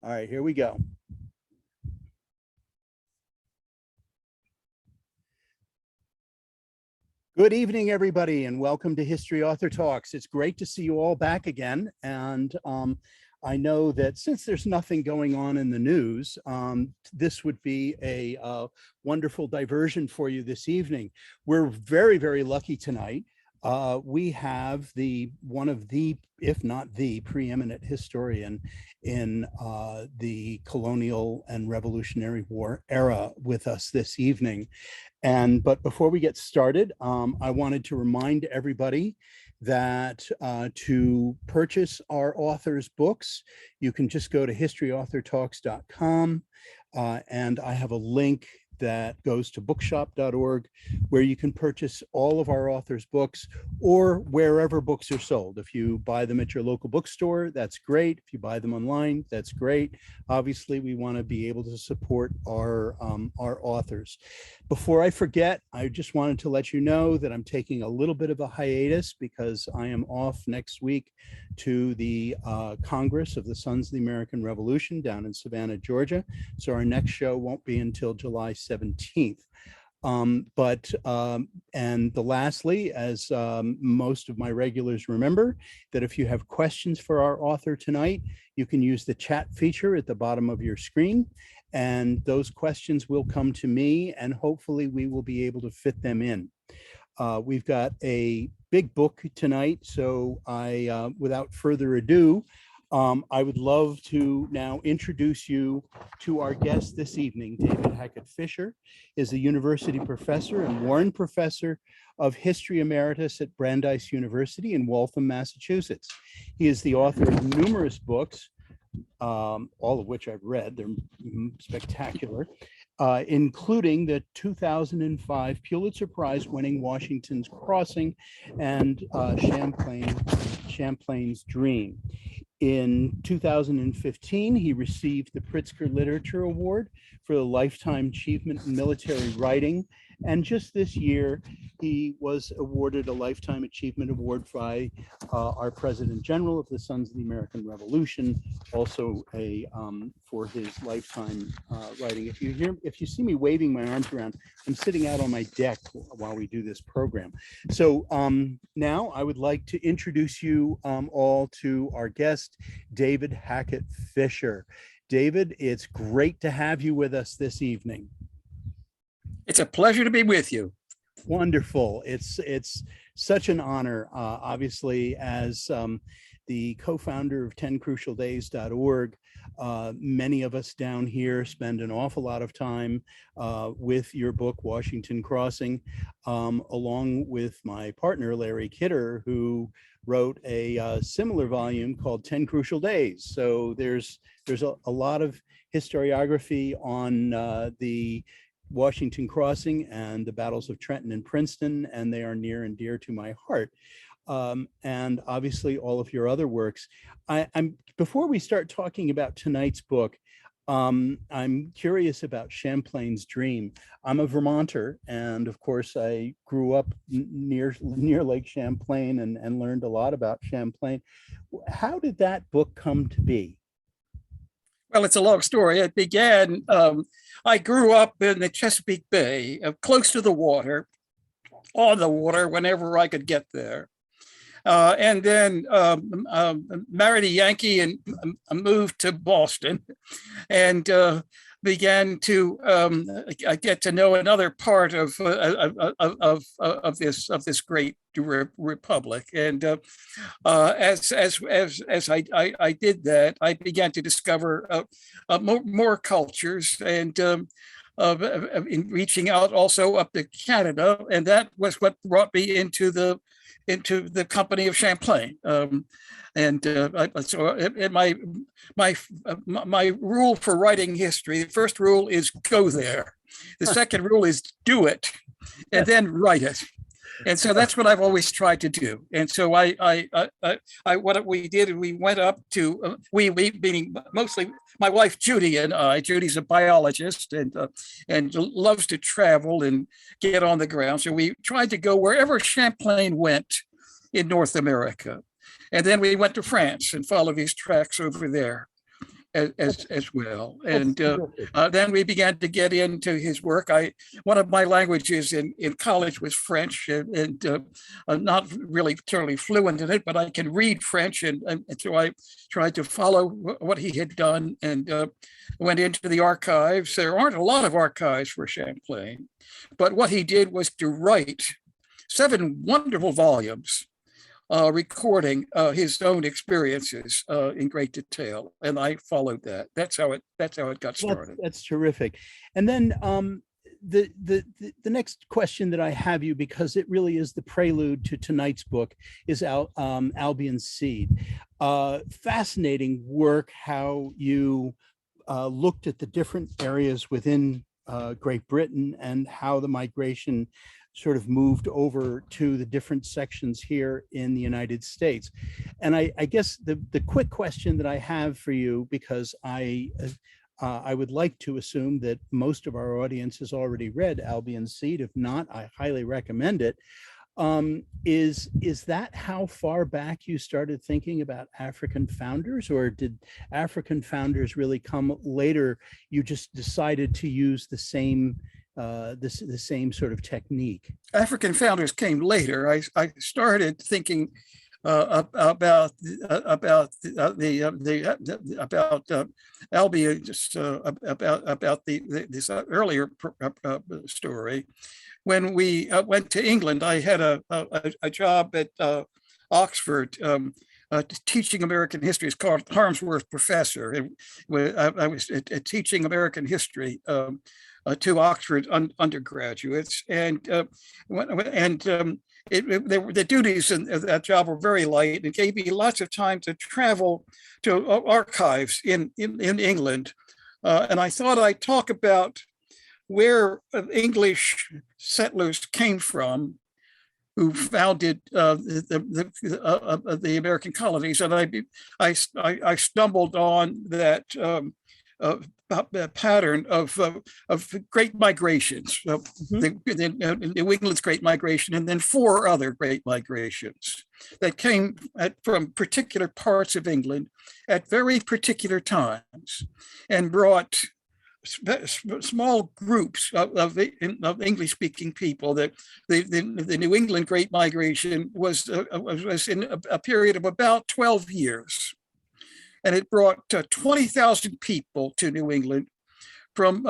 All right, here we go. Good evening, everybody, and welcome to History Author Talks. It's great to see you all back again. And I know that since there's nothing going on in the news, this would be a wonderful diversion for you this evening. We're very, very lucky tonight. We have one of the, if not the preeminent historian in the colonial and Revolutionary War era with us this evening. But before we get started, I wanted to remind everybody that to purchase our authors' books, you can just go to historyauthortalks.com, and I have a link that goes to bookshop.org, where you can purchase all of our authors' books or wherever books are sold. If you buy them at your local bookstore, that's great. If you buy them online, that's great. Obviously, we want to be able to support our authors. Before I forget, I just wanted to let you know that I'm taking a little bit of a hiatus because I am off next week to the Congress of the Sons of the American Revolution down in Savannah, Georgia. So our next show won't be until July 17th. Lastly, as most of my regulars remember, that if you have questions for our author tonight, you can use the chat feature at the bottom of your screen, and those questions will come to me, and hopefully we will be able to fit them in. We've got a big book tonight, so without further ado, I would love to now introduce you to our guest this evening. David Hackett Fischer is a university professor and Warren Professor of History Emeritus at Brandeis University in Waltham, Massachusetts. He is the author of numerous books, all of which I've read. They're spectacular, including the 2005 Pulitzer Prize winning Washington's Crossing and Champlain's Dream. In 2015, he received the Pritzker Literature Award for the Lifetime Achievement in Military Writing. And just this year, he was awarded a Lifetime Achievement Award by our President General of the Sons of the American Revolution, also for his lifetime writing. If you see me waving my arms around, I'm sitting out on my deck while we do this program. So now I would like to introduce you all to our guest, David Hackett Fischer. David, it's great to have you with us this evening. It's a pleasure to be with you. Wonderful. It's such an honor, obviously, as the co-founder of 10crucialdays.org. Many of us down here spend an awful lot of time with your book, Washington Crossing, along with my partner, Larry Kidder, who wrote a similar volume called 10 Crucial Days. So there's a lot of historiography on the Washington Crossing and the battles of Trenton and Princeton, and they are near and dear to my heart. And obviously all of your other works. Before we start talking about tonight's book, I'm curious about Champlain's Dream. I'm a Vermonter, and of course I grew up near Lake Champlain and learned a lot about Champlain. How did that book come to be? Well, it's a long story. It began, I grew up in the Chesapeake Bay, close to the water, on the water whenever I could get there. And then married a Yankee and moved to Boston, and began to get to know another part of this great republic. And as I did that, I began to discover more cultures, and in reaching out also up to Canada, and that was what brought me into the company of Champlain. My rule for writing history, the first rule is go there. The second rule is do it, and then write it. And so that's what I've always tried to do. And so what we did, we went up to, we meaning mostly my wife, Judy, and I. Judy's a biologist and loves to travel and get on the ground. So we tried to go wherever Champlain went in North America. And then we went to France and followed his tracks over there. as well. And terrific. then we began to get into his work. One of my languages in college was French, and I'm not really totally fluent in it, but I can read French, and so I tried to follow what he had done, and went into the archives. There aren't a lot of archives for Champlain, but what he did was to write 7 wonderful volumes recording his own experiences in great detail, and I followed that. That's how it got started. That's terrific. And then the next question that I have you, because it really is the prelude to tonight's book, is Albion's Seed. Fascinating work how you looked at the different areas within Great Britain and how the migration sort of moved over to the different sections here in the United States. And I guess the quick question that I have for you, because I would like to assume that most of our audience has already read Albion's Seed. If not, I highly recommend it. Is that how far back you started thinking about African founders, or did African founders really come later? You just decided to use the same sort of technique? African founders came later. I started thinking about Albion, just about this earlier story. When we went to England, I had a job at Oxford teaching American history. It's called Harmsworth Professor. I was teaching American history to Oxford undergraduates, and the duties in that job were very light. It gave me lots of time to travel to archives in England, and I thought I'd talk about where English settlers came from who founded the American colonies, and I stumbled on that pattern of great migrations, New England's Great Migration, and then 4 other great migrations that came from particular parts of England at very particular times, and brought small groups of English-speaking people. The New England Great Migration was in a period of about 12 years. And it brought 20,000 people to New England from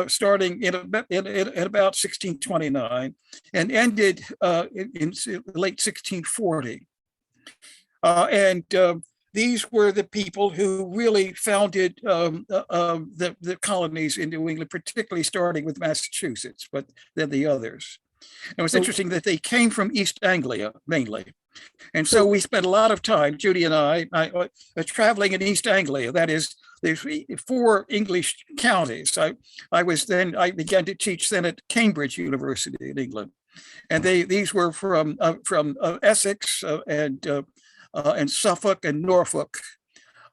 starting in about 1629 and ended in late 1640. These were the people who really founded the colonies in New England, particularly starting with Massachusetts, but then the others. And it was interesting that they came from East Anglia mainly. And so we spent a lot of time, Judy and I traveling in East Anglia. That is, there's 4 English counties. I began to teach then at Cambridge University in England, and these were from Essex and Suffolk and Norfolk,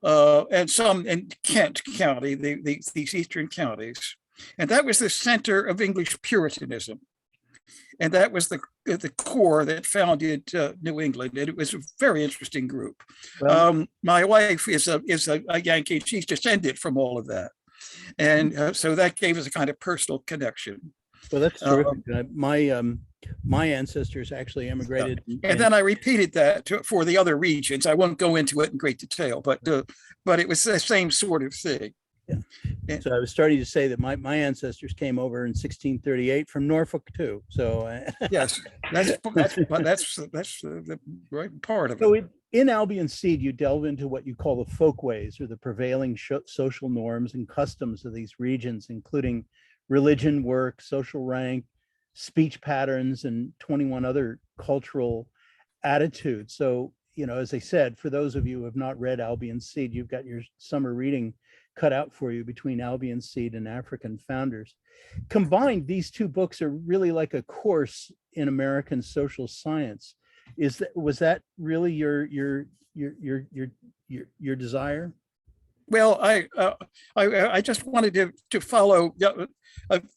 and some in Kent County, these eastern counties. And that was the center of English Puritanism. And that was the core that founded New England. And it was a very interesting group. Well, my wife is a Yankee. She's descended from all of that. And so that gave us a kind of personal connection. Well, that's terrific. My ancestors actually immigrated. And then I repeated that for the other regions. I won't go into it in great detail, but it was the same sort of thing. Yeah. So I was starting to say that my ancestors came over in 1638 from Norfolk too. So yes, that's the right part of it. So in Albion's Seed, you delve into what you call the folkways, or the prevailing social norms and customs of these regions, including religion, work, social rank, speech patterns, and 21 other cultural attitudes. So, as I said, for those of you who have not read Albion's Seed, you've got your summer reading cut out for you between Albion's Seed and African Founders. Combined, these 2 books are really like a course in American social science. Was that really your desire? Well, I just wanted to follow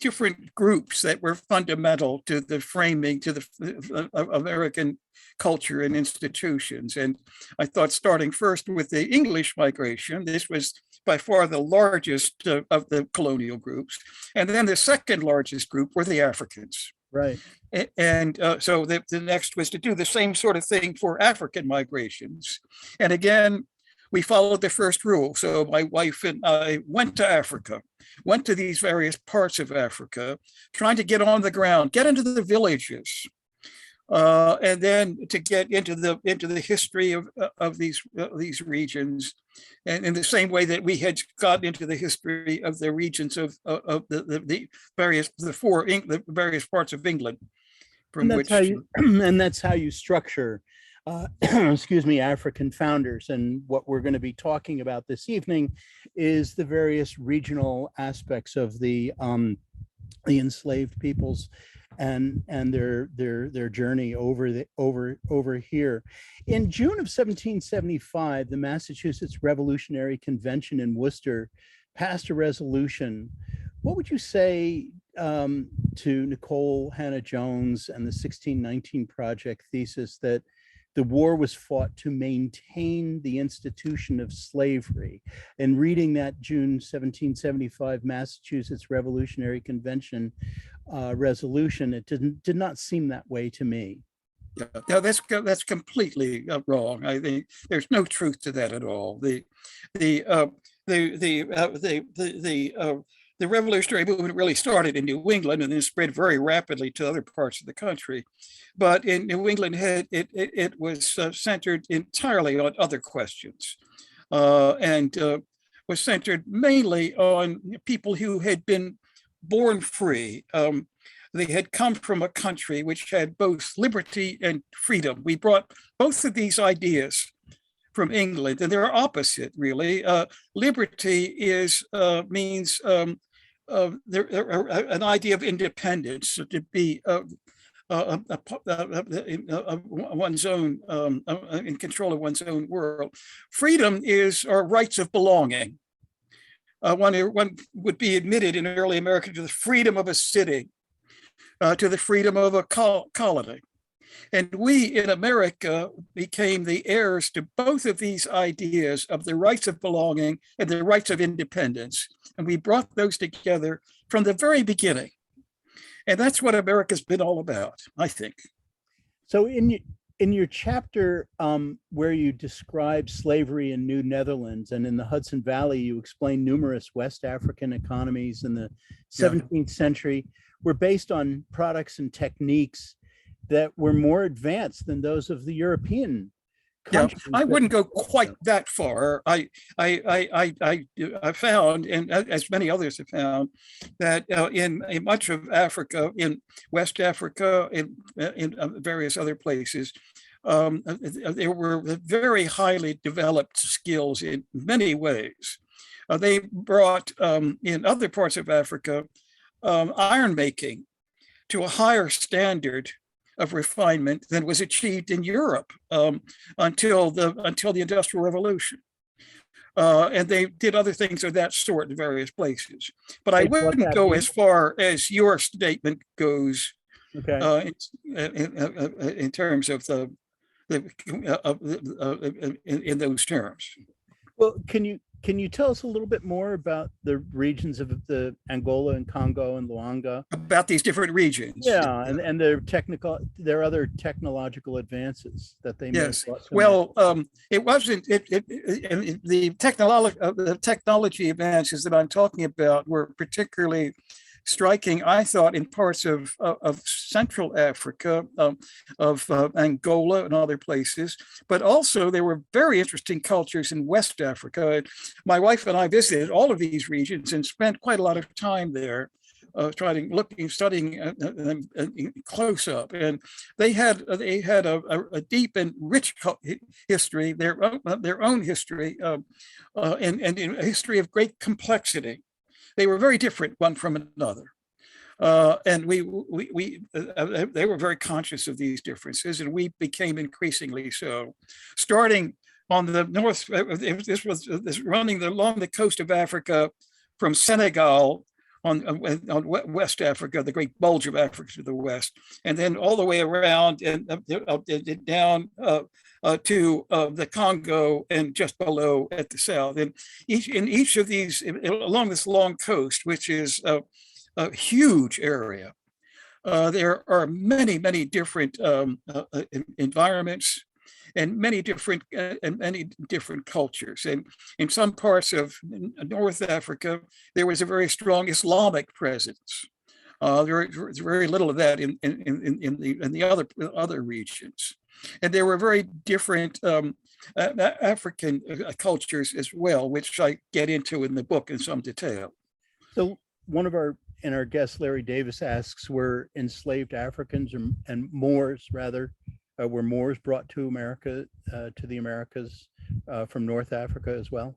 different groups that were fundamental to the framing to the American culture and institutions. And I thought starting first with the English migration, this was by far the largest of the colonial groups. And then the second largest group were the Africans. Right. And so the next was to do the same sort of thing for African migrations. And again, we followed the first rule. So my wife and I went to Africa, went to these various parts of Africa, trying to get on the ground, get into the villages, and then to get into the history of these regions, and in the same way that we had gotten into the history of the regions of the various parts of England, from And which and that's how you structure excuse me, African founders. And what we're going to be talking about this evening is the various regional aspects of the enslaved peoples and their journey over here. In June of 1775, the Massachusetts Revolutionary Convention in Worcester passed a resolution. What would you say to Nicole Hannah-Jones and the 1619 Project thesis that the war was fought to maintain the institution of slavery? And reading that June 1775 Massachusetts Revolutionary Convention resolution, it did not seem that way to me. Yeah, no, that's completely wrong. I think there's no truth to that at all. The revolutionary movement really started in New England and then spread very rapidly to other parts of the country. But in New England, it was centered entirely on other questions, and was centered mainly on people who had been born free. They had come from a country which had both liberty and freedom. We brought both of these ideas from England, and they're opposite, really. Liberty means an idea of independence, to be one's own, in control of one's own world. Freedom is our rights of belonging. One would be admitted in early America to the freedom of a city, to the freedom of a colony. And we in America became the heirs to both of these ideas of the rights of belonging and the rights of independence. And we brought those together from the very beginning. And that's what America's been all about, I think. So in your chapter where you describe slavery in New Netherlands and in the Hudson Valley, you explain numerous West African economies in the 17th century were based on products and techniques that were more advanced than those of the European countries. Yeah, I wouldn't go quite that far. I found, and as many others have found, that in much of Africa, in West Africa, in various other places, there were very highly developed skills in many ways. They brought, in other parts of Africa, iron making to a higher standard of refinement than was achieved in Europe until the Industrial Revolution. And they did other things of that sort in various places. But I wouldn't go as far as your statement goes, okay, in terms of in those terms. Well, can you tell us a little bit more about the regions of the Angola and Congo and Luanga? About these different regions. Yeah, and their other technological advances that they made. Yes. Well, it wasn't the technology advances that I'm talking about were particularly striking, I thought, in parts of Central Africa, of Angola and other places, but also there were very interesting cultures in West Africa. My wife and I visited all of these regions and spent quite a lot of time there, studying them close up. And they had a deep and rich history, their own history, and a history of great complexity. They were very different one from another. And they were very conscious of these differences, and we became increasingly so. Starting on the north. This was running along the coast of Africa from Senegal on West Africa, the great bulge of Africa to the west, and then all the way around and down to the Congo and just below at the south. And each of these, along this long coast, which is a huge area, there are many, many different environments and many different cultures. And in some parts of North Africa, there was a very strong Islamic presence. There was very little of that in the other regions, and there were very different African cultures as well, which I get into in the book in some detail. So one of our guest, Larry Davis, asks, were enslaved Africans and Moors rather, were Moors brought to America, to the Americas from North Africa as well?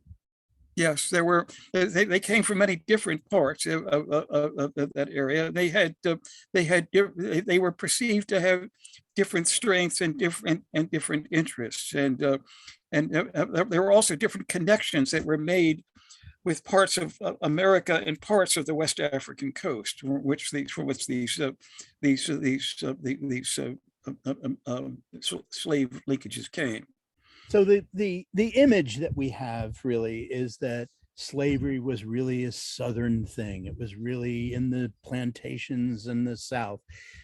Yes, there were. They came from many different parts of that area. They were perceived to have different strengths and different interests, and there were also different connections that were made with parts of America and parts of the West African coast, which these slave linkages came. So the image that we have really is that slavery was really a Southern thing. It was really in the plantations in the South.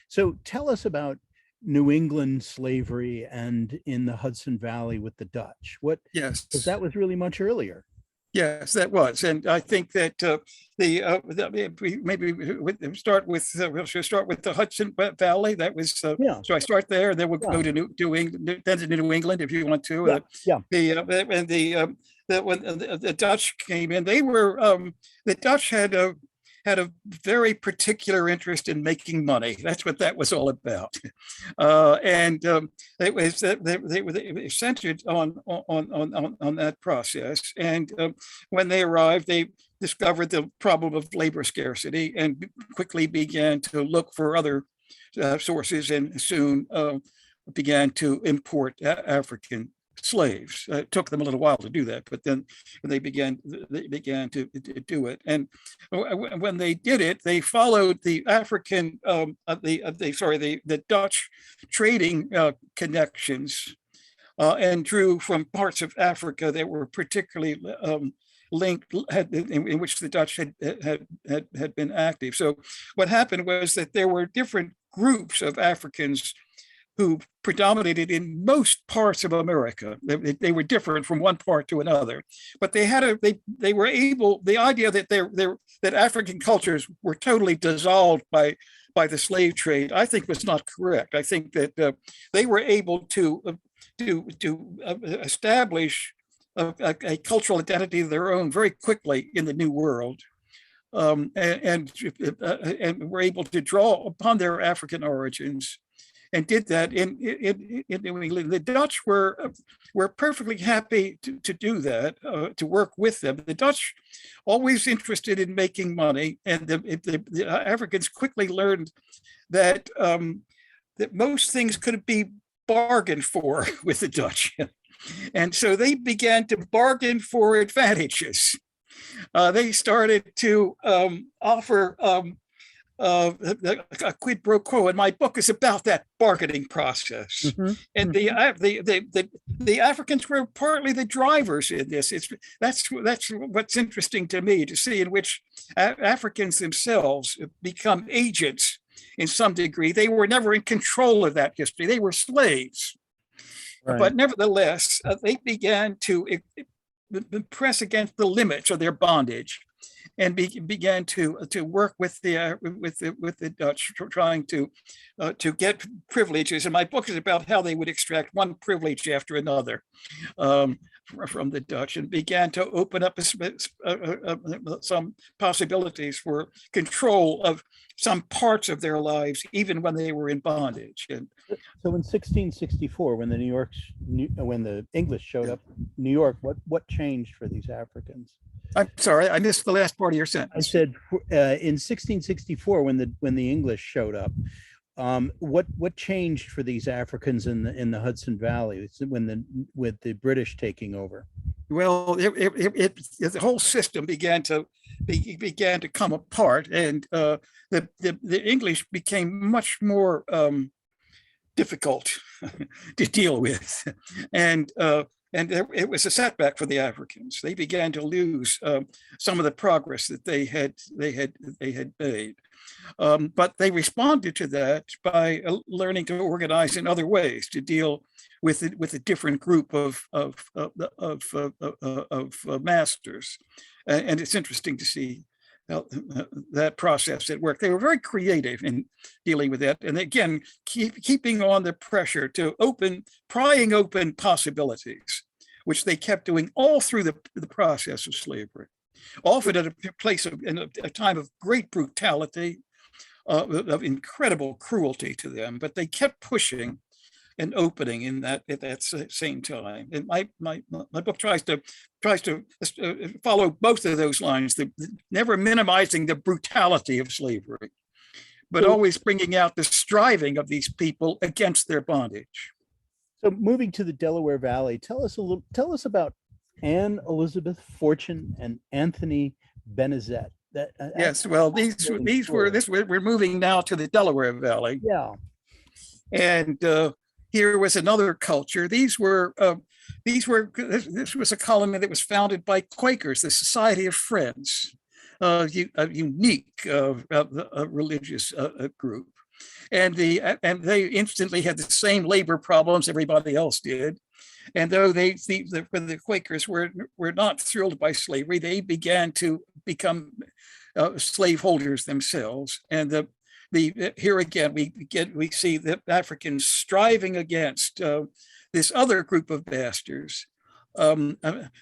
So tell us about New England slavery and in the Hudson Valley with the Dutch. Yes, because that was really much earlier. Yes, that was, and I think that maybe we'll start with the Hudson Valley. That was Yeah. So I start there, and then we'll go to New England if you want to. When the Dutch came in, the Dutch had a very particular interest in making money. That's what that was all about, it was they were centered on that process. And when they arrived, they discovered the problem of labor scarcity and quickly began to look for other sources, and soon began to import African slaves. It took them a little while to do that, but then they began to do it. And when they did it, they followed the African, the Dutch trading connections, and drew from parts of Africa that were particularly linked, in which the Dutch had been active. So what happened was that there were different groups of Africans who predominated in most parts of America. They were different from one part to another, but they were able. The idea that that African cultures were totally dissolved by the slave trade, I think, was not correct. I think that they were able to establish a cultural identity of their own very quickly in the New World. And were able to draw upon their African origins, and did that in New England. The Dutch were perfectly happy to do that, to work with them. The Dutch, always interested in making money, and the Africans quickly learned that that most things could be bargained for with the Dutch, and so they began to bargain for advantages. They started to offer a quid pro quo, and my book is about that bargaining process. Mm-hmm. And the Africans were partly the drivers in this. That's what's interesting to me, to see in which Africans themselves become agents in some degree. They were never in control of that history. They were slaves, right. But nevertheless, they began to press against the limits of their bondage, and began to work with the Dutch, trying to get privileges. And my book is about how they would extract one privilege after another from the Dutch, and began to open up some possibilities for control of some parts of their lives, even when they were in bondage. And so in 1664, when the English showed up in New York, what changed for these Africans? I'm sorry, I missed the last part of your sentence. I said in 1664, when the English showed up, What changed for these Africans in the Hudson Valley with the British taking over? Well, the whole system began to come apart, and the English became much more difficult to deal with, and it was a setback for the Africans. They began to lose some of the progress that they had made. But they responded to that by learning to organize in other ways to deal with a different group of masters, and it's interesting to see that process at work. They were very creative in dealing with that, and again, keeping on the pressure to prying open possibilities, which they kept doing all through the process of slavery, often at a time of great brutality, of incredible cruelty to them, but they kept pushing and opening at that same time. And my book tries to follow both of those lines, never minimizing the brutality of slavery, but always bringing out the striving of these people against their bondage. So moving to the Delaware Valley, tell us about Anne Elizabeth Fortune and Anthony Benezet. Yes, well, we're moving now to the Delaware Valley. Yeah. And here was another culture. This was a colony that was founded by Quakers, the Society of Friends, a unique religious group. And they instantly had the same labor problems everybody else did. And though the Quakers were not thrilled by slavery, they began to become slaveholders themselves. And here again, we see the Africans striving against this other group of bastards,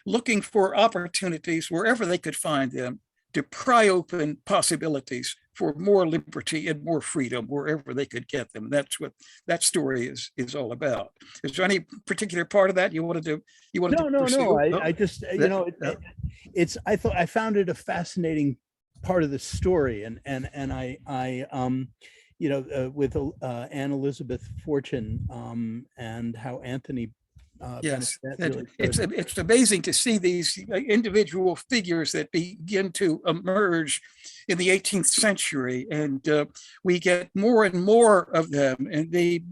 looking for opportunities wherever they could find them to pry open possibilities for more liberty and more freedom wherever they could get them. That's what that story is all about. Is there any particular part of that you wanted to pursue? I just I found it a fascinating part of the story, and I with Anne Elizabeth Fortune and how Anthony. Yes, it's amazing to see these individual figures that begin to emerge in the 18th century, and we get more and more of them, and they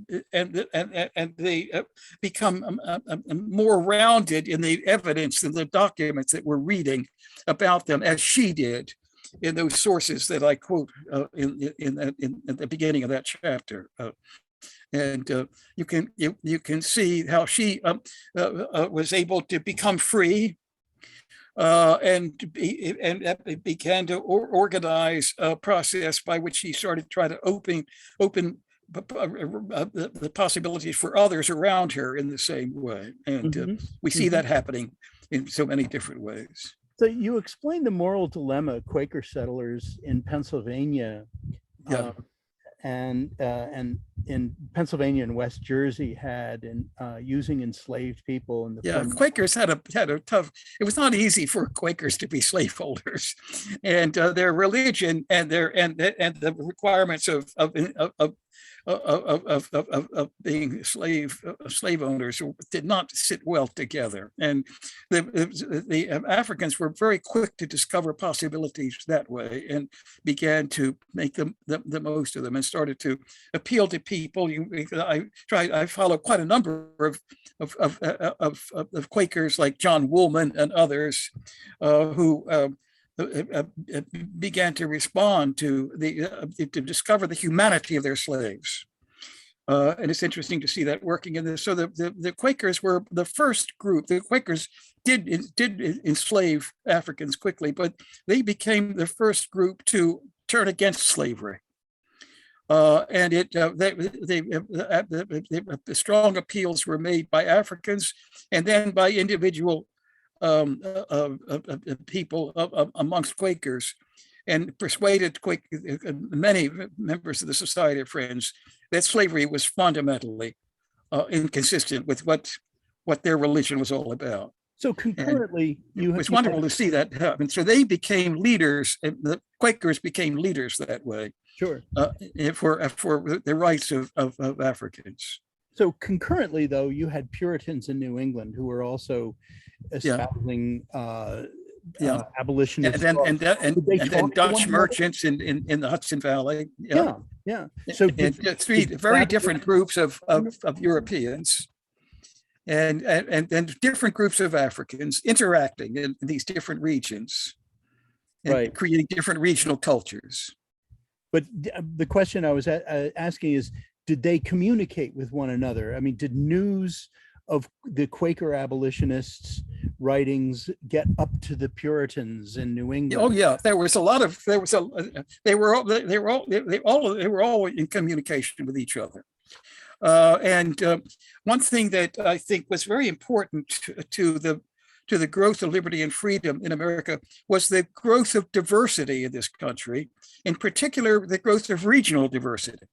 become more rounded in the evidence and the documents that we're reading about them, as she did in those sources that I quote in the beginning of that chapter. And you can see how she was able to become free and began to organize a process by which she started to try to open the possibilities for others around her in the same way. And we see that happening in so many different ways. So you explained the moral dilemma Quaker settlers in Pennsylvania. Yeah. And in Pennsylvania and West Jersey had in using enslaved people. And Quakers had a tough. It was not easy for Quakers to be slaveholders, and their religion and the requirements of being slave owners did not sit well together. And the Africans were very quick to discover possibilities that way and began to make the most of them and started to appeal to people. I follow quite a number of Quakers like John Woolman and others who began to respond to to discover the humanity of their slaves. And it's interesting to see that working in this. So the Quakers were the first group. The Quakers did enslave Africans quickly, but they became the first group to turn against slavery. And the strong appeals were made by Africans and then by individual people amongst Quakers, and persuaded many members of the Society of Friends that slavery was fundamentally inconsistent with what their religion was all about. So concurrently, it was wonderful to see that happen. So they became leaders, and the Quakers became leaders that way. Sure. For the rights of Africans. So concurrently, though, you had Puritans in New England who were also espousing abolitionists. And then Dutch merchants in the Hudson Valley. Yeah. So three very different groups of Europeans and different groups of Africans interacting in these different regions and creating different regional cultures. But the question I was asking is, did they communicate with one another? I mean, did news of the Quaker abolitionists' writings get up to the Puritans in New England? Oh yeah, they were all in communication with each other. One thing that I think was very important to the growth of liberty and freedom in America was the growth of diversity in this country, in particular, the growth of regional diversity.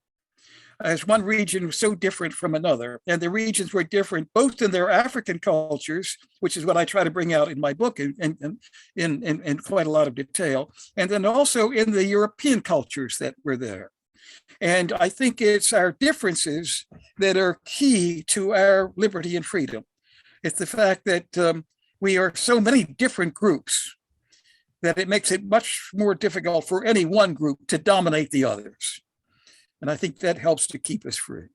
As one region was so different from another, and the regions were different both in their African cultures, which is what I try to bring out in my book in quite a lot of detail, and then also in the European cultures that were there. And I think it's our differences that are key to our liberty and freedom. It's the fact that we are so many different groups that it makes it much more difficult for any one group to dominate the others. And I think that helps to keep us free.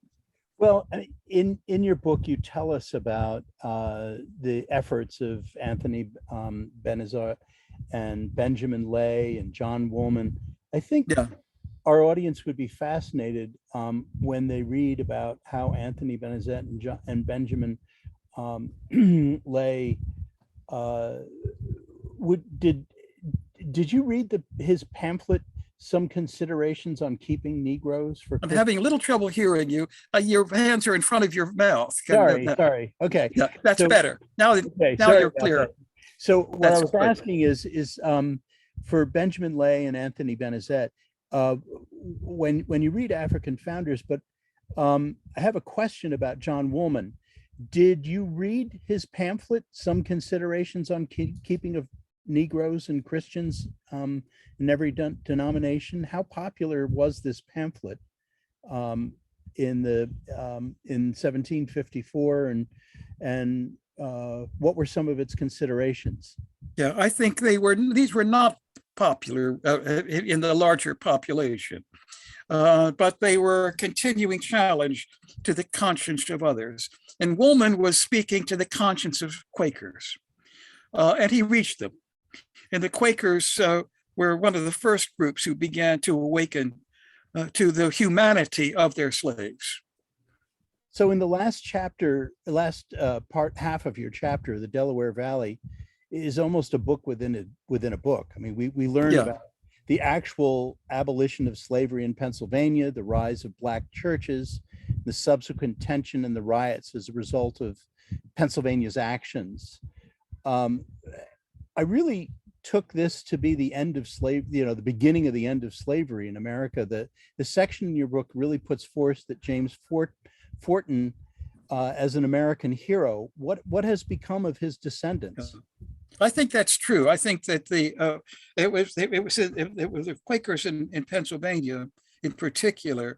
Well, in your book, you tell us about the efforts of Anthony Benezet and Benjamin Lay and John Woolman. I think our audience would be fascinated when they read about how Anthony Benezet and Benjamin Lay did you read his pamphlet, Some Considerations on Keeping Negroes for I'm having a little trouble hearing you. Your hands are in front of your mouth. Sorry. Okay. Yeah, that's better. Now you're clear. That. So what I was asking is for Benjamin Lay and Anthony Benezet, when you read African Founders, but I have a question about John Woolman. Did you read his pamphlet, Some Considerations on Keeping of Negroes and Christians in every denomination? How popular was this pamphlet in 1754, and what were some of its considerations? Yeah, I think these were not popular in the larger population, but they were a continuing challenge to the conscience of others. And Woolman was speaking to the conscience of Quakers, and he reached them. And the Quakers were one of the first groups who began to awaken to the humanity of their slaves. So in the last chapter, half of your chapter, the Delaware Valley, is almost a book within a book. I mean, we learn about the actual abolition of slavery in Pennsylvania, the rise of Black churches, the subsequent tension and the riots as a result of Pennsylvania's actions. I really took this to be the end of the beginning of the end of slavery in America. The section in your book really puts forth that James Forten as an American hero. What has become of his descendants? I think that's true. I think that it was the Quakers in Pennsylvania, in particular,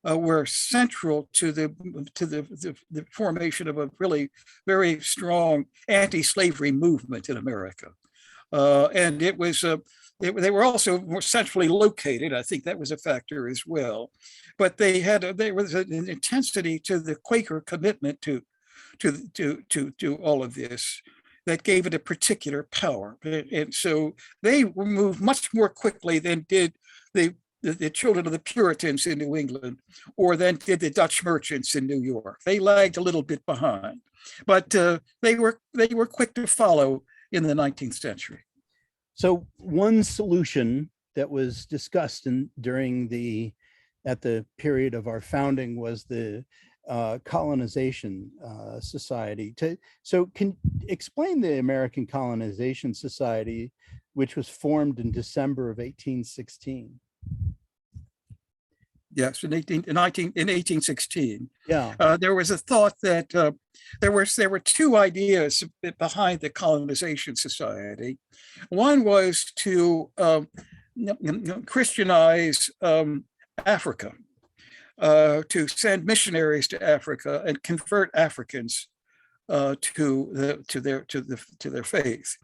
were central to the formation of a really very strong anti-slavery movement in America, and it was. They were also more centrally located. I think that was a factor as well, but there was an intensity to the Quaker commitment to all of this that gave it a particular power, and so they moved much more quickly than did the children of the Puritans in New England, or than did the Dutch merchants in New York. They lagged a little bit behind, but they were quick to follow in the 19th century. So one solution that was discussed at the period of our founding was the colonization society. So can explain the American Colonization Society, which was formed in December of 1816. Yes, in 1816. Yeah. There was a thought that there were two ideas behind the Colonization Society. One was to Christianize Africa, to send missionaries to Africa and convert Africans to their faith.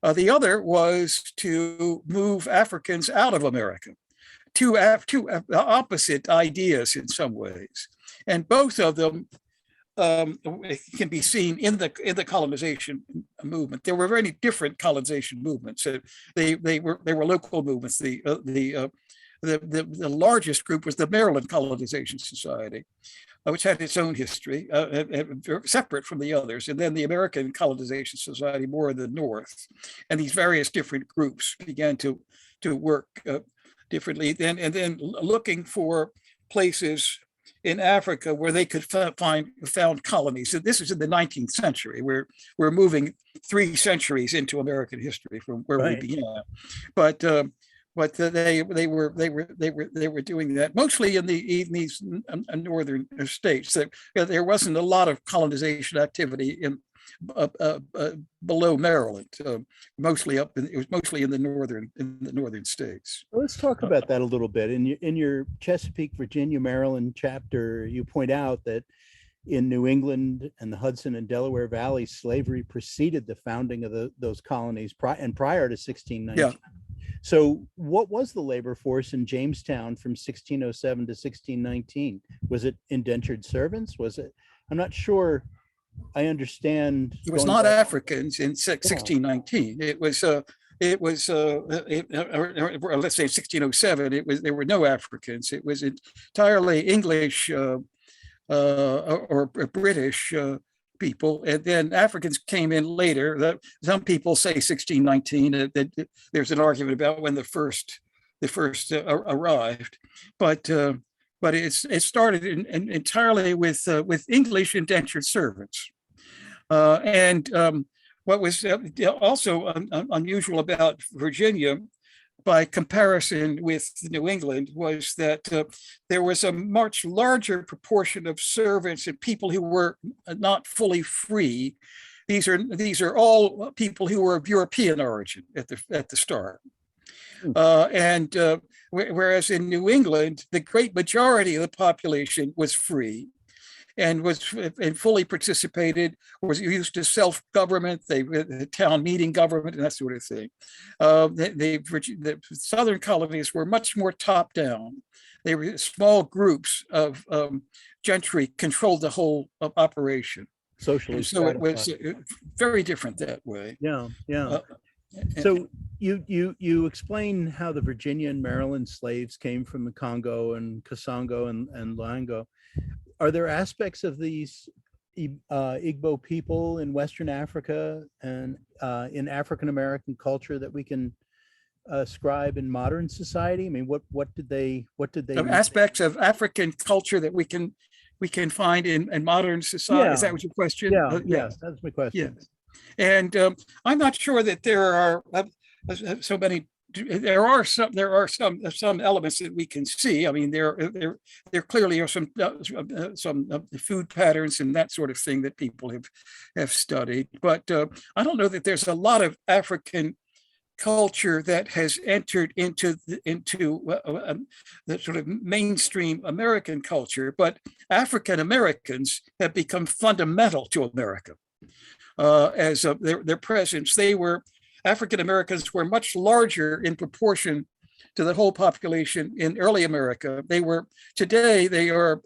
The other was to move Africans out of America. Two opposite ideas in some ways, and both of them can be seen in the colonization movement. There were very different colonization movements. They were local movements. The largest group was the Maryland Colonization Society, which had its own history, separate from the others. And then the American Colonization Society, more in the North. And these various different groups began to work differently, and then looking for places in Africa where they could found colonies. So this is in the 19th century. We're moving 3 centuries into American history from where we began, but they were doing that mostly in these northern states. There wasn't a lot of colonization activity in below Maryland. It was mostly in the northern states. Let's talk about that a little bit. In your Chesapeake, Virginia, Maryland chapter, you point out that in New England and the Hudson and Delaware Valley, slavery preceded the founding of those colonies and prior to 1619. Yeah. So what was the labor force in Jamestown from 1607 to 1619? Was it indentured servants? Was it? I'm not sure I understand. It was not Africans in 1619. It was or let's say 1607. There were no Africans. It was entirely English or British people, and then Africans came in later. Some people say 1619. There's an argument about when the first arrived, but it started entirely with English indentured servants, and what was also unusual about Virginia, by comparison with New England, was that there was a much larger proportion of servants and people who were not fully free. These are all people who were of European origin at the start, and whereas in New England, the great majority of the population was free and fully participated, was used to self-government, the town meeting government, and that sort of thing. The southern colonies were much more top-down. They were small groups of gentry controlled the whole operation. Socially, so it was very different that way. Yeah. So you explain how the Virginia and Maryland slaves came from the Congo and Kasango and Lango. Are there aspects of these Igbo people in Western Africa and in African American culture that we can ascribe in modern society? I mean, what did they aspects of African culture that we can find in modern society? Is that what your question? Yes, that's my question. Yes. And I'm not sure that there are so many. There are some elements that we can see. I mean, there clearly are some food patterns and that sort of thing that people have studied. But I don't know that there's a lot of African culture that has entered into the sort of mainstream American culture. But African Americans have become fundamental to America as their presence. African Americans were much larger in proportion to the whole population in early America. Today they are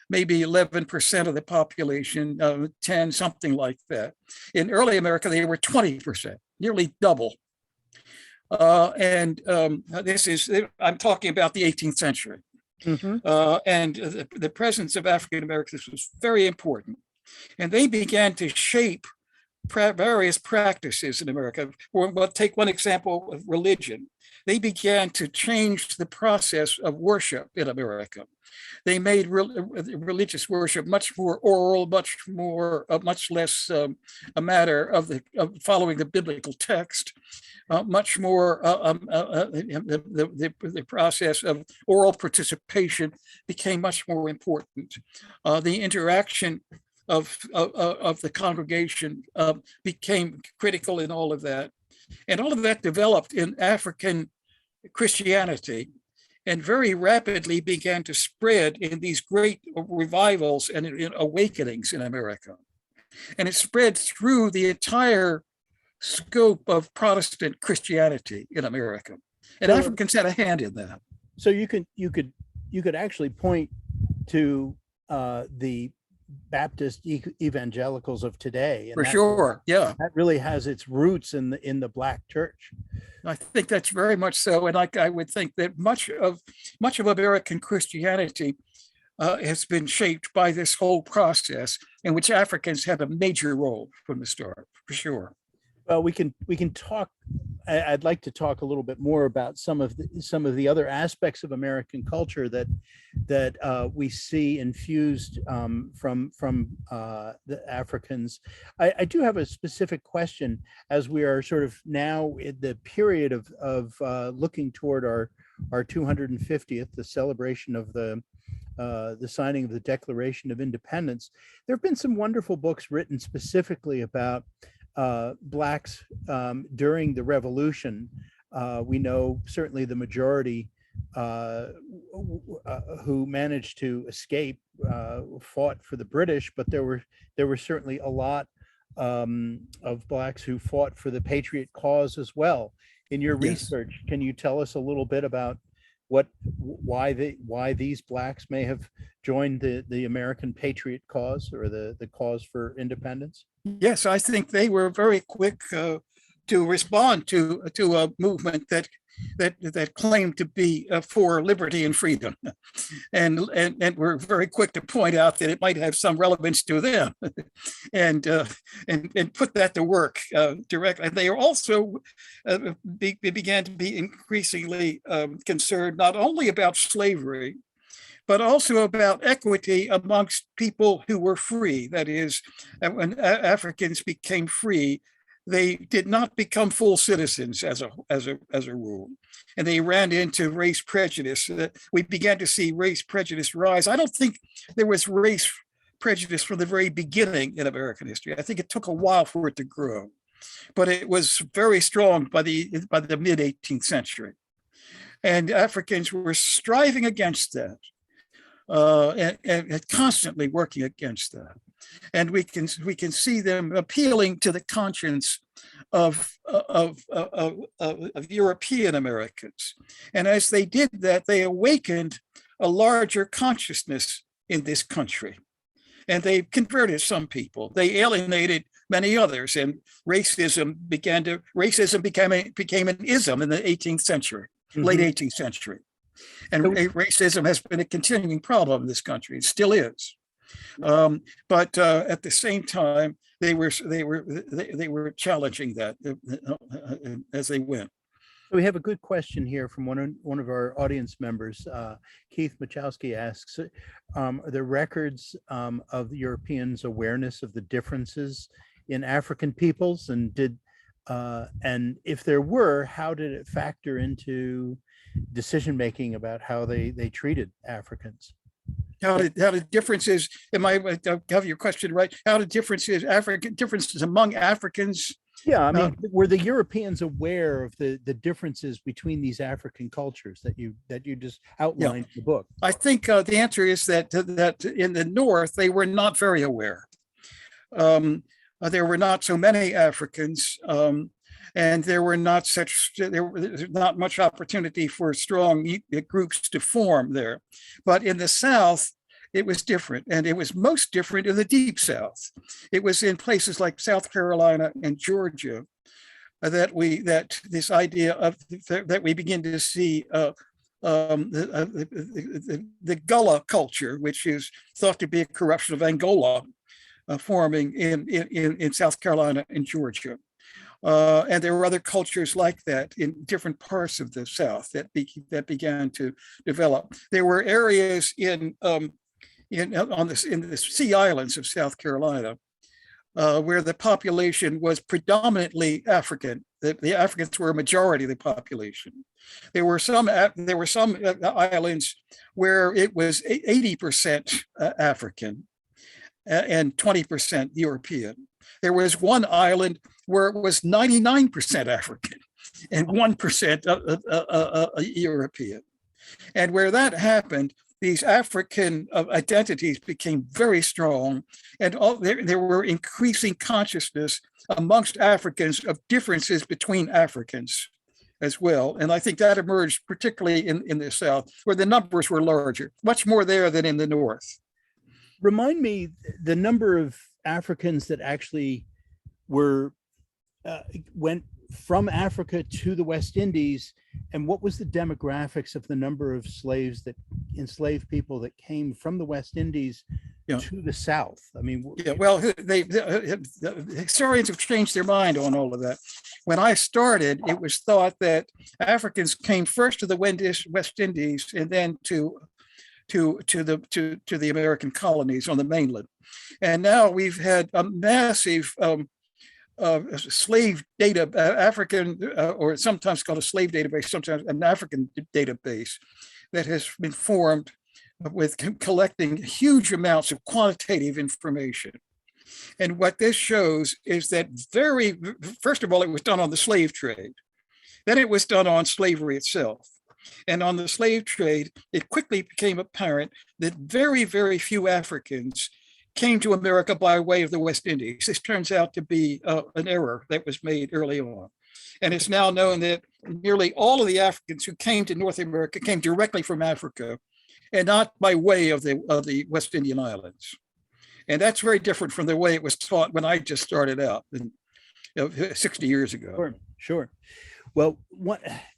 maybe 11% of the population, 10, something like that. In early America, they were 20%, nearly double. I'm talking about the 18th century. Mm-hmm. And the presence of African Americans was very important. And they began to shape various practices in America. We'll take one example of religion. They began to change the process of worship in America. They made religious worship much more oral, much less a matter of following the biblical text, much more the process of oral participation became much more important. The interaction of the congregation became critical in all of that. And all of that developed in African Christianity and very rapidly began to spread in these great revivals and in awakenings in America. And it spread through the entire scope of Protestant Christianity in America. And So- Africans had a hand in that. So you could actually point to the Baptist evangelicals of today. And For sure, yeah. that really has its roots in the Black church. I think that's very much so. And I would think that much of American Christianity has been shaped by this whole process in which Africans had a major role from the start, for sure. Well, we can talk. I'd like to talk a little bit more about some of the other aspects of American culture that we see infused from the Africans. I do have a specific question as we are sort of now in the period of looking toward our 250th, the celebration of the signing of the Declaration of Independence. There have been some wonderful books written specifically about Blacks during the Revolution. We know certainly the majority who managed to escape fought for the British, but there were certainly a lot of Blacks who fought for the Patriot cause as well. In your Yes. research, can you tell us a little bit about why these Blacks may have joined the American Patriot cause or the cause for independence? Yes, I think they were very quick to respond to a movement that claimed to be for liberty and freedom, and were very quick to point out that it might have some relevance to them, and put that to work directly. And they are also began to be increasingly concerned not only about slavery, but also about equity amongst people who were free. That is, when Africans became free, they did not become full citizens as a rule, and they ran into race prejudice. We began to see race prejudice rise. I don't think there was race prejudice from the very beginning in American history. I think it took a while for it to grow, but it was very strong by the mid 18th century, and Africans were striving against that. And constantly working against that, and we can see them appealing to the conscience of European Americans, and as they did that, they awakened a larger consciousness in this country, and they converted some people, they alienated many others, and racism became an ism in the 18th century, late 18th century. And racism has been a continuing problem in this country. It still is, but at the same time, they were challenging that as they went. So we have a good question here from one of our audience members. Keith Machowski asks, are there records of the Europeans' awareness of the differences in African peoples, and if there were, how did it factor into decision making about how they treated Africans? How did differences? Am I have your question right? How did differences among Africans? Yeah, I mean, were the Europeans aware of the differences between these African cultures that you just outlined in the book? I think the answer is that in the North they were not very aware. There were not so many Africans. And there was not much opportunity for strong groups to form there. But in the South, it was different, and it was most different in the Deep South. It was in places like South Carolina and Georgia that we begin to see the Gullah culture, which is thought to be a corruption of Angola, forming in South Carolina and Georgia. And there were other cultures like that in different parts of the South that began to develop. There were areas in the Sea Islands of South Carolina where the population was predominantly African. The Africans were a majority of the population. There were some islands where it was 80% African and 20% European. There was one island where it was 99% African and 1% European. And where that happened, these African identities became very strong, and there were increasing consciousness amongst Africans of differences between Africans as well. And I think that emerged particularly in the South, where the numbers were larger, much more there than in the North. Remind me the number of Africans that actually went from Africa to the West Indies, and what was the demographics of the number of enslaved people that came from the West Indies to the South? I mean, well, the historians have changed their mind on all of that. When I started, it was thought that Africans came first to the West Indies and then to the American colonies on the mainland. And now we've had a massive slave data, African, or sometimes called a slave database, sometimes an African database that has been formed with collecting huge amounts of quantitative information. And what this shows is that first of all, it was done on the slave trade. Then it was done on slavery itself. And on the slave trade, it quickly became apparent that very, very few Africans came to America by way of the West Indies. This turns out to be an error that was made early on. And it's now known that nearly all of the Africans who came to North America came directly from Africa and not by way of the West Indian Islands. And that's very different from the way it was taught when I just started out 60 years ago. Sure. Well,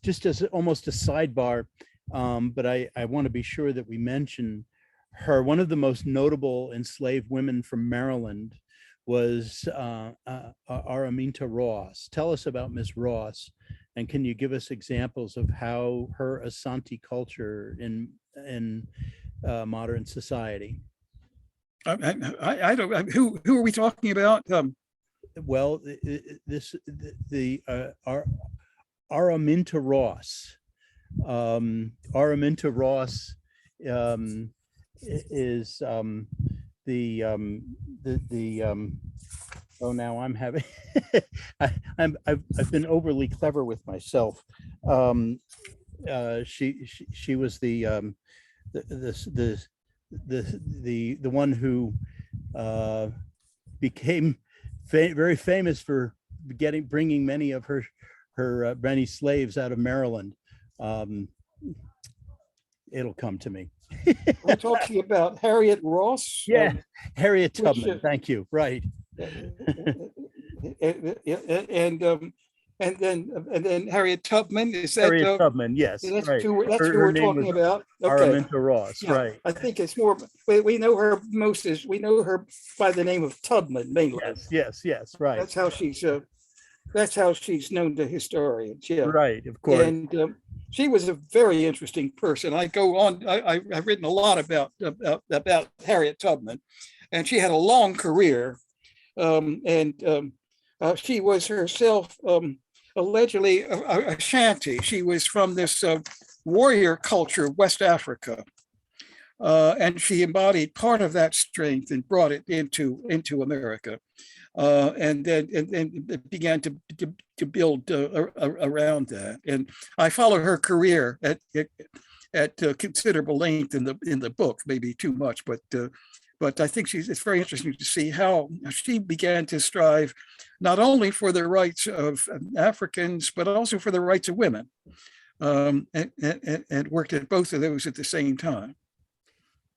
just as almost a sidebar, but I want to be sure that we mention her. One of the most notable enslaved women from Maryland was Araminta Ross. Tell us about Ms. Ross, and can you give us examples of how her Asante culture in modern society? I don't. Who are we talking about? Well, Araminta Ross. Araminta Ross is oh, now I'm having I've been overly clever with myself. She was the one who became very famous for bringing many of her many slaves out of Maryland. It'll come to me. We're talking about Harriet Ross. Yeah, Harriet Tubman. Thank you. Right. And then Harriet Tubman, is that Harriet Tubman? Yes, that's right. who we're talking about. Okay. Araminta Ross, Yeah, right? I think it's more. We know her we know her by the name of Tubman mainly. Yes, right. That's how she's known to historians. Yeah, right. Of course. And she was a very interesting person. I've written a lot about Harriet Tubman, and she had a long career, she was herself allegedly a Ashanti. She was from this warrior culture of West Africa, and she embodied part of that strength and brought it into America, and then began to build around that. And I follow her career at considerable length in the book, maybe too much, but I think it's very interesting to see how she began to strive not only for the rights of Africans, but also for the rights of women, and worked at both of those at the same time.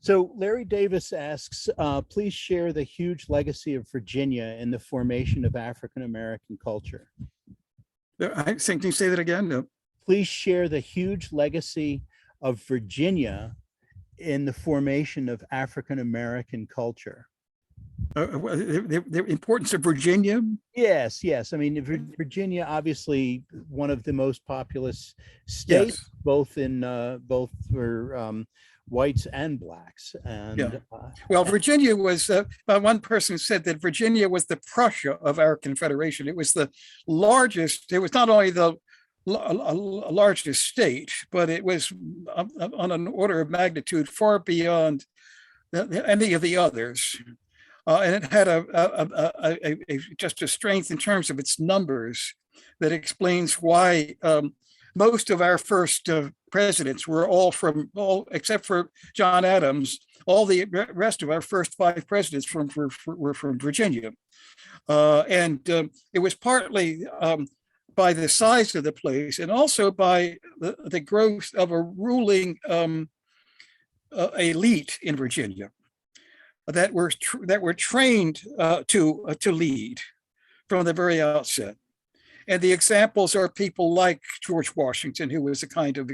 So Larry Davis asks, please share the huge legacy of Virginia in the formation of African-American culture. I think, can you say that again? No. Please share the huge legacy of Virginia in the formation of African-American culture. The importance of Virginia? Yes. I mean, Virginia, obviously one of the most populous states, yes, both for whites and blacks. And yeah. Well, Virginia was, one person said that Virginia was the Prussia of our Confederation. It was the largest, it was not only the largest state, but it was on an order of magnitude far beyond any of the others. And it had just a strength in terms of its numbers that explains why most of our first presidents were all except for John Adams. All the rest of our first 5 presidents were from Virginia. It was partly by the size of the place and also by the growth of a ruling elite in Virginia that were trained to lead from the very outset. And the examples are people like George Washington, who was a kind of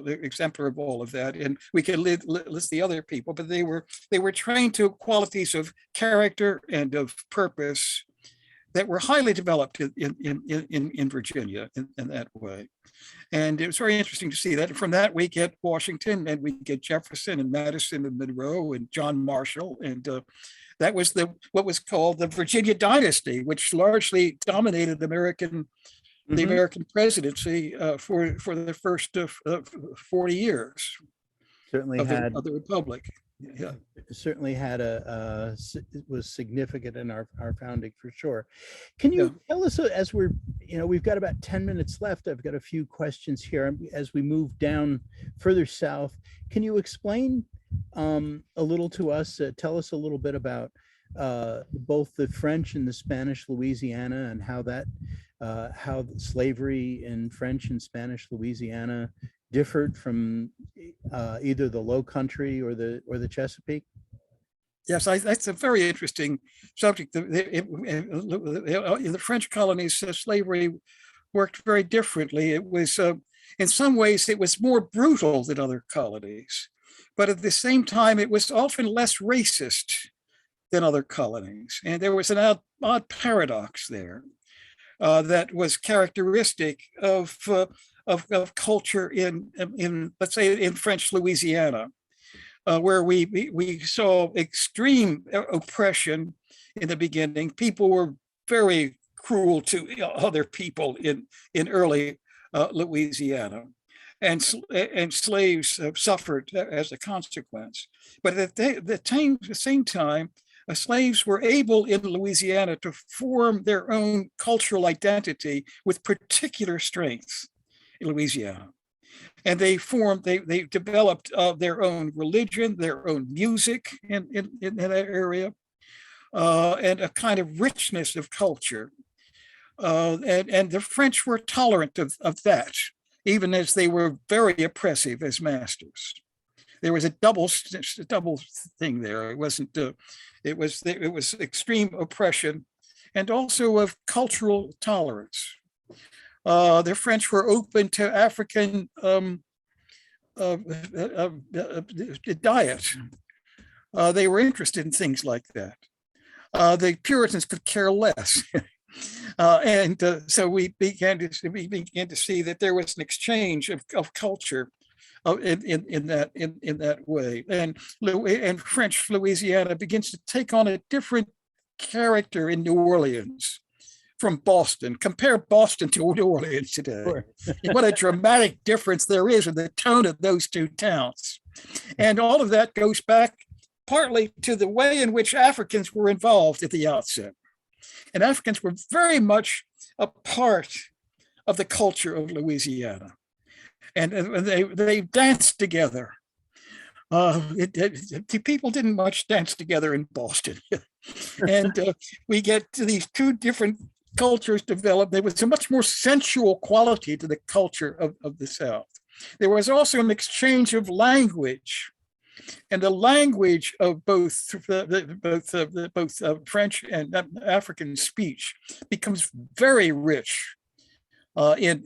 exemplar of all of that. And we can list the other people, but they were trained to qualities of character and of purpose that were highly developed in Virginia in that way. And it was very interesting to see that. From that, we get Washington, and we get Jefferson and Madison and Monroe and John Marshall. And that was what was called the Virginia dynasty, which largely dominated the American presidency for the first 40 years Certainly of had the Republic. Yeah, certainly had it was significant in our founding for sure. Can you tell us, as we've got about 10 minutes left, I've got a few questions here as we move down further south. Can you explain a little to us, tell us a little bit about both the French and the Spanish Louisiana, and how slavery in French and Spanish Louisiana differed from either the Low Country or the Chesapeake? Yes, that's a very interesting subject. In the French colonies, slavery worked very differently. It was, in some ways, it was more brutal than other colonies, but at the same time, it was often less racist than other colonies. And there was an odd paradox there that was characteristic of culture in let's say in French Louisiana, where we saw extreme oppression in the beginning. People were very cruel to other people in early Louisiana, and slaves suffered as a consequence. But at the same time, slaves were able in Louisiana to form their own cultural identity with particular strength in Louisiana. And they developed their own religion, their own music in that area, and a kind of richness of culture. And the French were tolerant of that, even as they were very oppressive as masters. There was a double thing there. It wasn't. It was extreme oppression, and also of cultural tolerance. The French were open to African diet. They were interested in things like that. The Puritans could care less. So we began to see that there was an exchange of culture in that way, and French Louisiana begins to take on a different character in New Orleans from Boston. Compare Boston to New Orleans today. Sure. What a dramatic difference there is in the tone of those two towns, and all of that goes back partly to the way in which Africans were involved at the outset. And Africans were very much a part of the culture of Louisiana. And they danced together. People didn't much dance together in Boston. And we get to these two different cultures developed. There was a much more sensual quality to the culture of the South. There was also an exchange of language. And the language of both French and African speech becomes very rich in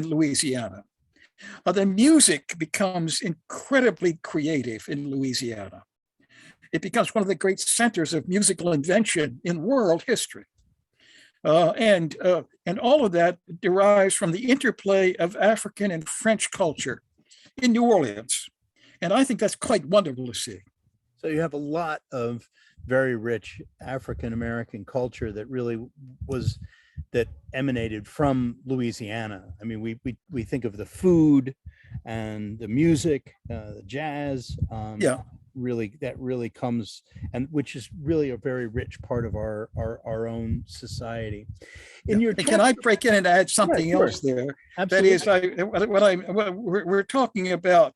Louisiana. The music becomes incredibly creative in Louisiana. It becomes one of the great centers of musical invention in world history. And all of that derives from the interplay of African and French culture in New Orleans. And I think that's quite wonderful to see. So you have a lot of very rich African-American culture that really that emanated from Louisiana. I mean, we think of the food and the music, the jazz. really comes, and which is really a very rich part of our own society. In your And can I break in and add something sure. else there? Absolutely. That is, we're talking about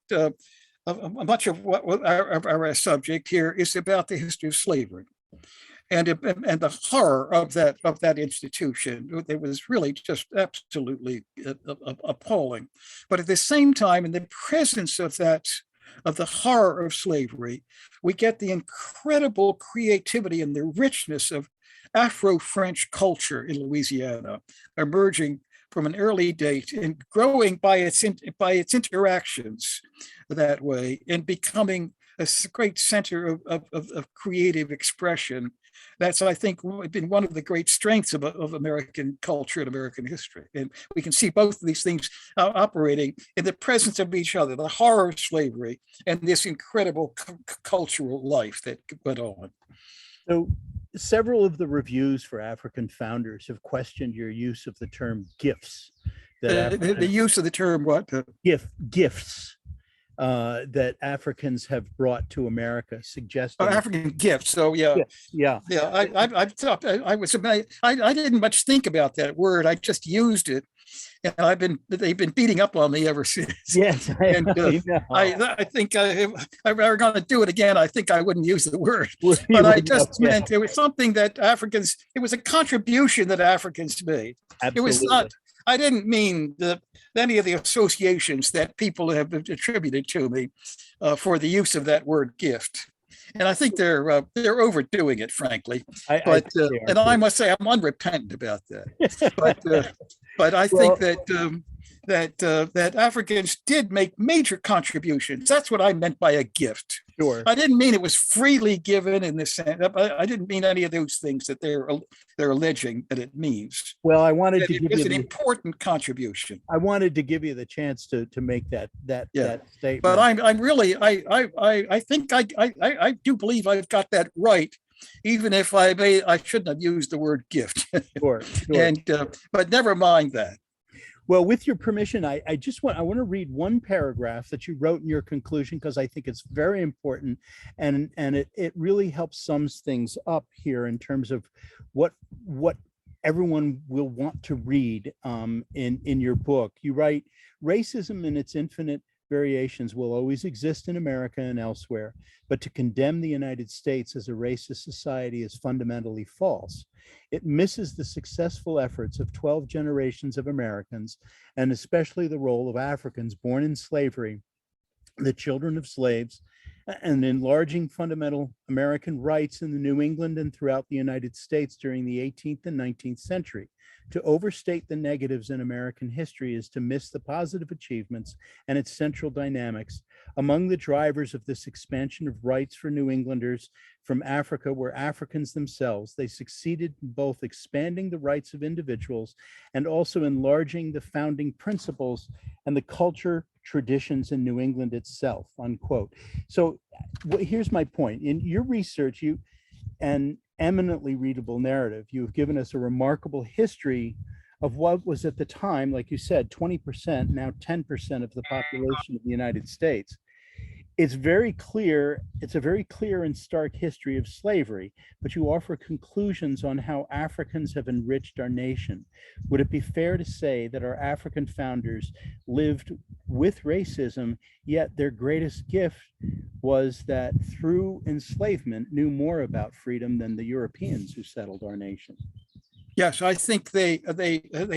much of what our subject here is about the history of slavery. And the horror of that institution. It was really just absolutely appalling. But at the same time, in the presence of the horror of slavery, we get the incredible creativity and the richness of Afro-French culture in Louisiana, emerging from an early date and growing by its interactions that way, and becoming a great center of creative expression. That's, I think, been one of the great strengths of American culture and American history. And we can see both of these things operating in the presence of each other, the horror of slavery and this incredible cultural life that went on. So several of the reviews for African founders have questioned your use of the term gifts. The use of the term what? Gifts. That Africans have brought to America, suggesting African gifts. So yeah. I was amazed. I didn't much think about that word. I just used it, and they've been beating up on me ever since. Yes, and I think if I were going to do it again, I think I wouldn't use the word. But I just meant it was something that Africans. It was a contribution that Africans made. Absolutely. It was not. I didn't mean any of the associations that people have attributed to me for the use of that word gift. And I think they're overdoing it, frankly. And I must say I'm unrepentant about that. But I think that Africans did make major contributions. That's what I meant by a gift. Sure. I didn't mean it was freely given in the sense. I didn't mean any of those things that they're alleging that it means. Well, I wanted to give you an important contribution. I wanted to give you the chance to make that statement. But I'm really I think I do believe I've got that right, even if I shouldn't have used the word gift. Sure. And but never mind that. Well, with your permission, I want to read one paragraph that you wrote in your conclusion, because I think it's very important, and it really helps sums things up here in terms of what everyone will want to read in your book. You write, racism in its infinite variations will always exist in America and elsewhere, but to condemn the United States as a racist society is fundamentally false. It misses the successful efforts of 12 generations of Americans, and especially the role of Africans born in slavery, the children of slaves, and enlarging fundamental American rights in the New England and throughout the United States during the 18th and 19th century. To overstate the negatives in American history is to miss the positive achievements and its central dynamics. Among the drivers of this expansion of rights for New Englanders from Africa were Africans themselves. They succeeded in both expanding the rights of individuals and also enlarging the founding principles and the culture traditions in New England itself, unquote. So here's my point. In your research, an eminently readable narrative, you have given us a remarkable history of what was at the time, like you said, 20%, now 10% of the population of the United States. It's very clear, it's a very clear and stark history of slavery, but you offer conclusions on how Africans have enriched our nation. Would it be fair to say that our African founders lived with racism, yet their greatest gift was that through enslavement knew more about freedom than the Europeans who settled our nation? Yes, I think they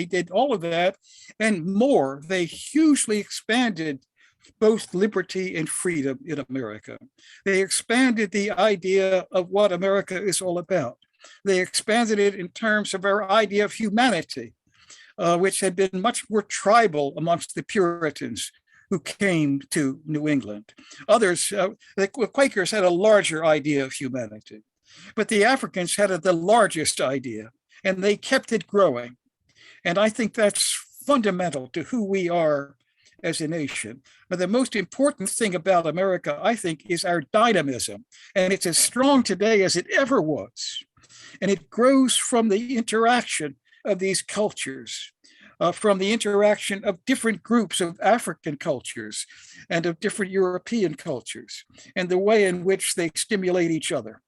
did all of that and more. They hugely expanded both liberty and freedom in America. They expanded the idea of what America is all about. They expanded it in terms of our idea of humanity, which had been much more tribal amongst the Puritans who came to New England. Others, the Quakers had a larger idea of humanity, but the Africans had the largest idea, and they kept it growing. And I think that's fundamental to who we are as a nation. But the most important thing about America, I think, is our dynamism. And it's as strong today as it ever was. And it grows from the interaction of these cultures. from the interaction of different groups of African cultures and of different European cultures and the way in which they stimulate each other.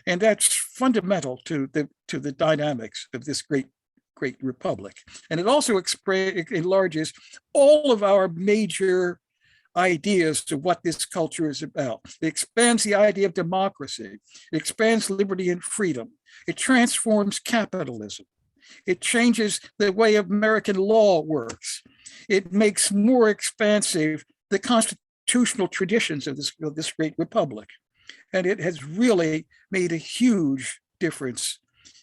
And that's fundamental to the dynamics of this great republic. And it also enlarges all of our major ideas to what this culture is about. It expands the idea of democracy. It expands liberty and freedom. It transforms capitalism. It changes the way American law works. It makes more expansive the constitutional traditions of this great republic. And it has really made a huge difference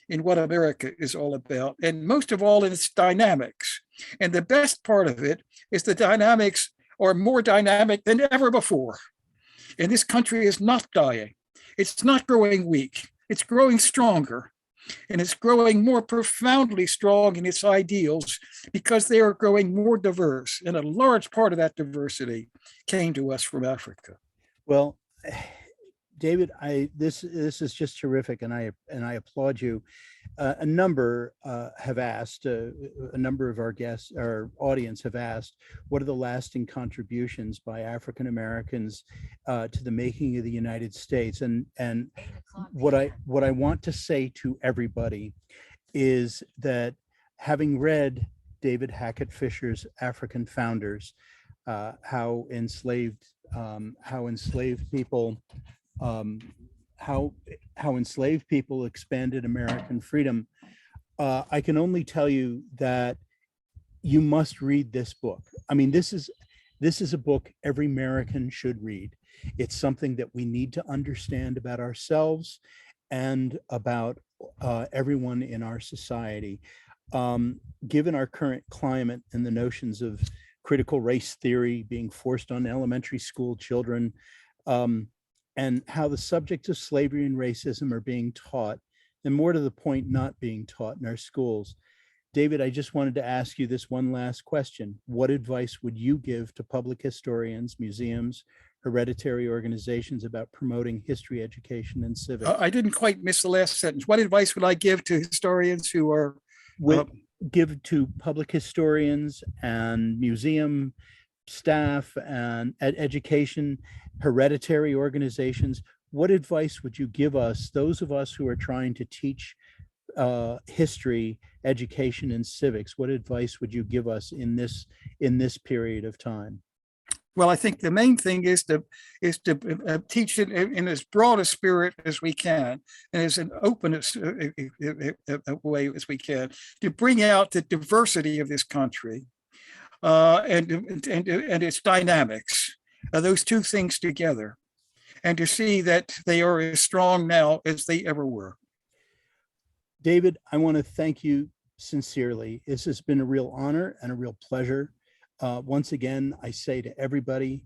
in what America is all about, and most of all in its dynamics. And the best part of it is the dynamics are more dynamic than ever before. And this country is not dying. It's not growing weak. It's growing stronger. And it's growing more profoundly strong in its ideals because they are growing more diverse. And a large part of that diversity came to us from Africa. Well, David, this is just terrific, and I applaud you. A number have asked, a number of our guests, our audience have asked, what are the lasting contributions by African Americans to the making of the United States? And what I want to say to everybody is that having read David Hackett Fischer's African Founders, how enslaved people expanded American freedom. I can only tell you that you must read this book. I mean, this is a book every American should read. It's something that we need to understand about ourselves and about everyone in our society. Given our current climate and the notions of critical race theory being forced on elementary school children, and how the subjects of slavery and racism are being taught, and more to the point, not being taught in our schools. David, I just wanted to ask you this one last question. What advice would you give to public historians, museums, hereditary organizations about promoting history education and civics? I didn't quite miss the last sentence. What advice would I give to historians who are... give to public historians and museum staff and education, hereditary organizations? What advice would you give us, those of us who are trying to teach history, education, and civics? What advice would you give us in this period of time? Well, I think the main thing is to teach it in as broad a spirit as we can, and as an open way as we can, to bring out the diversity of this country and its dynamics, those two things together, and to see that they are as strong now as they ever were. David, I want to thank you sincerely. This has been a real honor and a real pleasure. Once again, I say to everybody,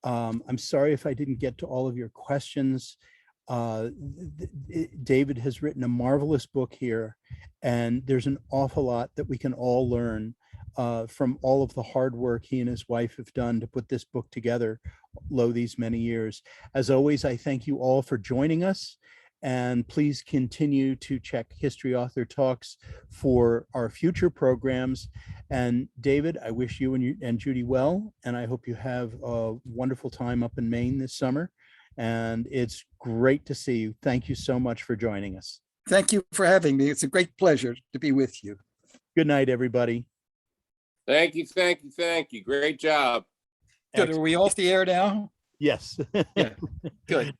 I'm sorry if I didn't get to all of your questions. David has written a marvelous book here, and there's an awful lot that we can all learn from all of the hard work he and his wife have done to put this book together these many years. As always, I thank you all for joining us, and please continue to check History Author Talks for our future programs. And David, I wish you and Judy well, and I hope you have a wonderful time up in Maine this summer. And it's great to see you. Thank you so much for joining us. Thank you for having me. It's a great pleasure to be with you. Good night, everybody. Thank you. Great job. Good. Are we off the air now? Yes. Yeah. Good.